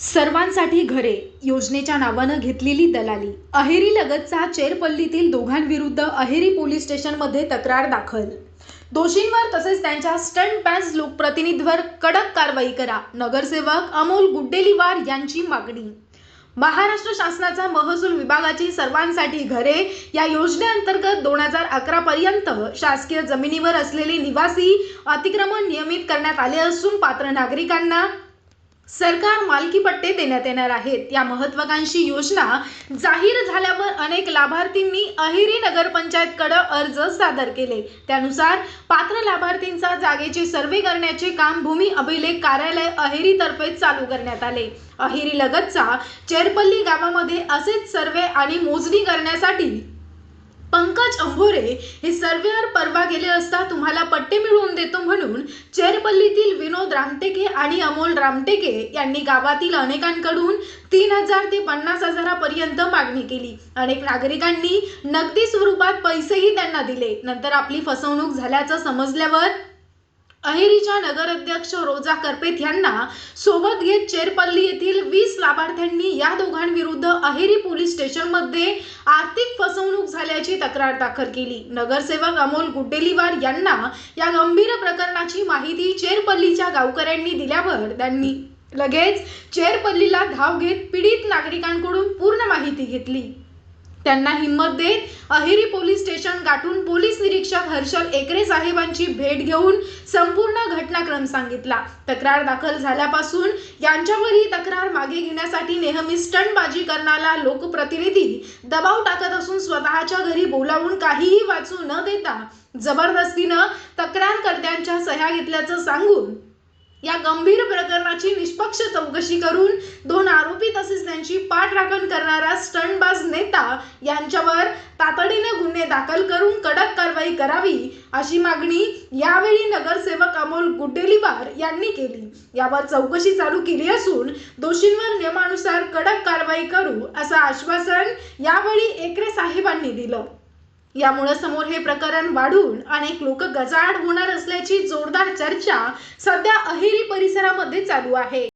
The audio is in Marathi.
सर्वांसाठी घरे योजनेच्या नावानं घेतलेली दलाली. अहेरी लगतचा चेरपल्लीतील दोघांविरुद्ध अहेरी पोलीस स्टेशनमध्ये तक्रार दाखल. दोषींवर तसेच त्यांच्या स्टंट बाज लोकप्रतिनिधींवर कडक कारवाई करा. नगरसेवक अमोल गुड्डेलीवार यांची मागणी. महाराष्ट्र शासनाच्या महसूल विभागाची सर्वांसाठी घरे या योजनेअंतर्गत 2011 पर्यंत शासकीय जमिनीवर असलेले निवासी अतिक्रमण नियमित करण्यात आले असून पात्र नागरिकांना सरकार मालकी पट्टे देण्यात येणार आहेत. या महत्त्वाकांक्षी योजना जाहीर झाल्यावर अनेक लाभार्थींनी अहेरी नगरपंचायतकडे अर्ज सादर केले. त्यानुसार पात्र लाभार्थींचा जागेचे सर्वे करण्याचे काम भूमी अभिलेख कार्यालय अहेरी तर्फे चालू करण्यात आले. अहेरी लगतच्या चेरपल्ली गावामध्ये असेच सर्वे आणि मोजणी करण्यासाठी पंकज अंभोरे हे सर्वेअर परवा गेले असता तुम्हाला पट्टे मिळवून देतो म्हणून चेरपल्लीतील विनोद रामटेके आणि अमोल रामटेके यांनी गावातील अनेकांकडून 3,000 ते 50,000 पर्यंत मागणी केली. अनेक नागरिकांनी नगदी स्वरूपात पैसेही त्यांना दिले. नंतर आपली फसवणूक झाल्याचं समजल्यावर अहेरीच्या नगराध्यक्ष रोजा करपेत यांना सोबत घेत चेरपल्ली येथील 20 लाभार्थ्यांनी या दोघांविरुद्ध अहेरी पोलीस स्टेशनमध्ये आर्थिक फसवणूक झाल्याची तक्रार दाखल केली. नगरसेवक अमोल गुड्डेलीवार यांना या गंभीर प्रकरणाची माहिती चेरपल्लीच्या गावकऱ्यांनी दिल्यावर त्यांनी लगेच चेरपल्लीला धाव घेत पीडित नागरिकांकडून पूर्ण माहिती घेतली. त्यांना हिंमत देत अहेरी पोलीस स्टेशन गाठून पोलीस निरीक्षक हर्षल एकरे साहेबांची भेट घेऊन संपूर्ण घटनाक्रम सांगितला. तक्रार दाखल झाल्यापासून यांच्यावर ही तक्रार मागे घेण्यासाठी नेहमी स्टंटबाजी करणारा लोकप्रतिनिधी दबाव टाकत असून स्वतःच्या घरी बोलावून काहीही वाचू न देता जबरदस्तीनं तक्रारकर्त्यांच्या सह्या घेतल्याचं सांगून या गंभीर प्रकरणाची निष्पक्ष चौकशी करून 2 आरोपी तसेच त्यांची पाठराखण करणारा स्टंटबाज नेता यांच्यावर तातडीने गुन्हे दाखल करून कडक कारवाई करावी अशी मागणी यावेळी नगरसेवक अमोल गुड्डेलीवार यांनी केली. यावर चौकशी चालू केली असून दोषींवर नियमानुसार कडक कारवाई करू असं आश्वासन यावेळी एकरे साहेबांनी दिलं. यामुळे समोर हे प्रकरण वाढून अनेक लोक गजाआड होणार असल्याची जोरदार चर्चा सध्या अहेरी परिसरामध्ये चालू आहे.